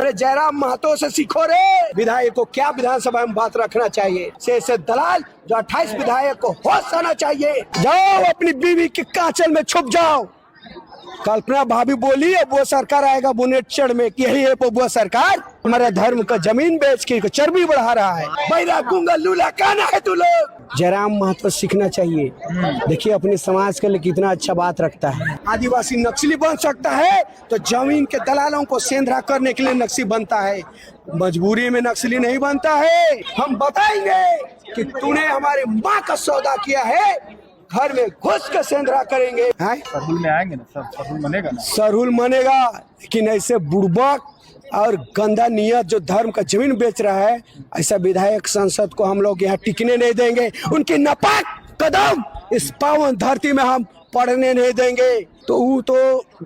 अरे जयराम महतो से सीखो रे। विधायक को क्या विधानसभा में बात रखना चाहिए। से दलाल जो 28 विधायक को होश आना चाहिए। जाओ अपनी बीवी के कांचल में छुप जाओ। कल्पना भाभी बोली अब वो सरकार आएगा बुनेटचढ़ में, यही है वो सरकार हमारे धर्म का जमीन बेच के चर्बी बढ़ा रहा है। बैरा गुंगा लूला काना है तू लोग। जयराम महतो सीखना चाहिए। देखिए अपने समाज के लिए कितना अच्छा बात रखता है। आदिवासी नक्सली बन सकता है तो जमीन के दलालों को सेंधरा करने के लिए नक्सली बनता है, मजबूरी में नक्सली नहीं बनता है। हम बताएंगे कि तूने हमारी माँ का सौदा किया है, घर में घुस के सेंधरा करेंगे। सरहुल में आएंगे ना सब, सरहुल मनेगा ना। सरहुल मनेगा, लेकिन ऐसे बुड़बक और गंदा नियत जो धर्म का जमीन बेच रहा है, ऐसा विधायक संसद को हम लोग यहाँ टिकने नहीं देंगे। उनकी नापाक कदम इस पावन धरती में हम पढ़ने नहीं देंगे। तो वो तो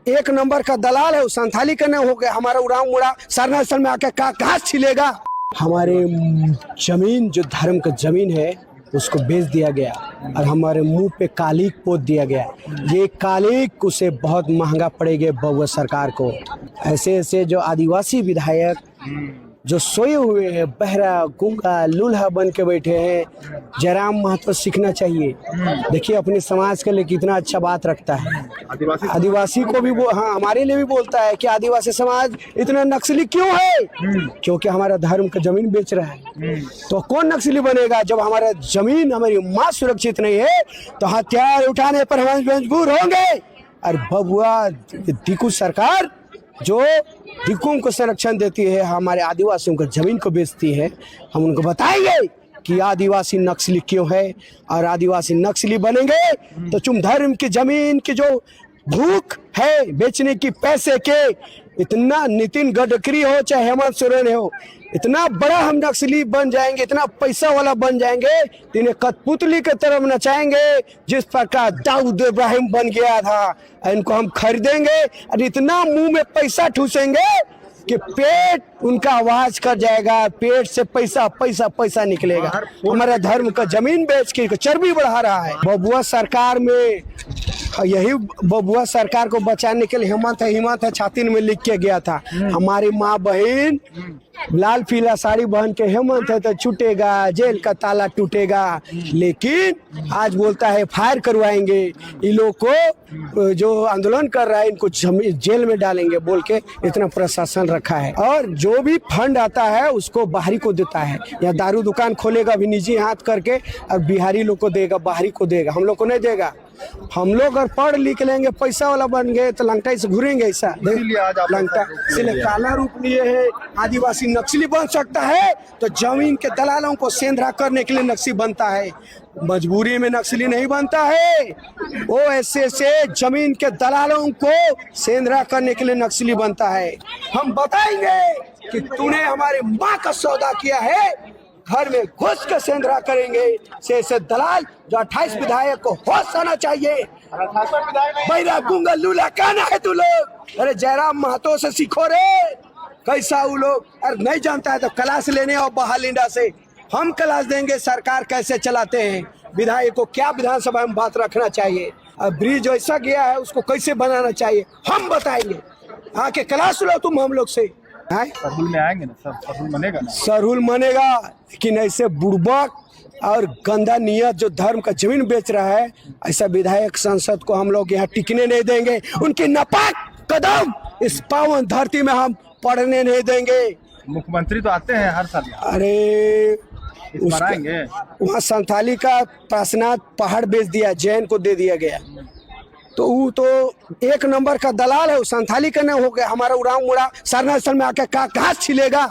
एक नंबर का दलाल है, वो संथाली का नहीं हो गया। हमारा उड़ाऊ मुड़ा सरनास्थल में आके घास छिलेगा। हमारे जमीन जो धर्म का जमीन है उसको बेच दिया गया और हमारे मुंह पे कालिक पोत दिया गया। ये कालिक उसे बहुत महंगा पड़ेगा बउआ सरकार को। ऐसे ऐसे जो आदिवासी विधायक जो सोए हुए हैं, बहरा गूंगा लूल्हा बन के बैठे हैं, जयराम महतो सीखना चाहिए। देखिए अपने समाज के लिए कितना अच्छा बात रखता है। आदिवासी को भी हाँ हमारे लिए भी बोलता है कि आदिवासी समाज इतना नक्सली क्यों है, क्योंकि हमारा धर्म का जमीन बेच रहा है। तो कौन नक्सली बनेगा जब हमारा जमीन हमारी माँ सुरक्षित नहीं है तो हथियार उठाने पर हम मजबूर होंगे। और बबुआ दिक्कू सरकार जो दिक्कुओं को संरक्षण देती है, हमारे आदिवासियों को जमीन को बेचती है, हम उनको बताएंगे कि आदिवासी नक्सली क्यों है। और आदिवासी नक्सली बनेंगे तो तुम धर्म की जमीन की जो भूख है बेचने की पैसे के, इतना नितिन गडकरी हो चाहे हेमंत सोरेन हो, इतना बड़ा हम नक्सली बन जाएंगे, इतना पैसा वाला बन जाएंगे, इन्हें कठपुतली की तरफ नचाएंगे जिस प्रकार दाऊद इब्राहिम बन गया था। इनको हम खरीदेंगे और इतना मुंह में पैसा ठूसेंगे कि पेट उनका आवाज कर जाएगा, पेट से पैसा पैसा पैसा निकलेगा। हमारा धर्म का जमीन बेच के चर्बी बढ़ा रहा है। बबुआ सरकार में यही बबुआ सरकार को बचाने के लिए हिम्मत है छाती में लिख के गया था। हमारी माँ बहन लाल पीला साड़ी पहन के हेमंत है तो छूटेगा, जेल का ताला टूटेगा। लेकिन आज बोलता है फायर करवाएंगे, इन लोग को जो आंदोलन कर रहा है इनको जेल में डालेंगे बोल के इतना प्रशासन रखा है। और जो भी फंड आता है उसको बाहरी को देता है। या दारू दुकान खोलेगा भी निजी हाथ करके और बिहारी लोग को देगा, बाहरी को देगा, हम लोग को नहीं देगा। हम लोग अगर पढ़ लिख लेंगे, पैसा वाला बन गए तो लंगटाई से घूरेंगे। ऐसा लंगटा इसलिए काला रूप लिए है। आदिवासी नक्सली बन सकता है तो जमीन के दलालों को सेंधरा करने के लिए नक्सली बनता है, मजबूरी में नक्सली नहीं बनता है। वो ऐसे से जमीन के दलालों को सेंधरा करने के लिए नक्सली बनता है। हम बताएंगे कि तूने हमारी माँ का सौदा किया है, घर में घुस के सेंधरा करेंगे। से दलाल जो 28 विधायक को होश आना चाहिए। बैरा गुंगा लूला काना है तू लोग। अरे जयराम महतो से सीखो रे। कैसा वो लोग अरे नहीं जानता है तो क्लास लेने और बहालिंडा से हम क्लास देंगे सरकार कैसे चलाते हैं। विधायक को क्या विधानसभा में बात रखना चाहिए, अब ब्रिज ऐसा गया है उसको कैसे बनाना चाहिए हम बताएंगे। आके क्लास लो तुम हम लोग से। सरहुल में आएंगे ना सब, सरहुल मनेगा ना। सरहुल मनेगा, लेकिन ऐसे बुड़बक और गंदा नियत जो धर्म का जमीन बेच रहा है, ऐसा विधायक संसद को हम लोग यहाँ टिकने नहीं देंगे। उनकी नापाक कदम इस पावन धरती में हम पढ़ने नहीं देंगे। मुख्यमंत्री तो आते हैं हर साल। अरे वहाँ संथाली का पासनाथ पहाड़ बेच दिया, जैन को दे दिया गया। तो वो तो एक नंबर का दलाल है, वो संथाली का नहीं हो गया। हमारा उड़ाऊ मुड़ा सरनास्थल में आके घास छिलेगा।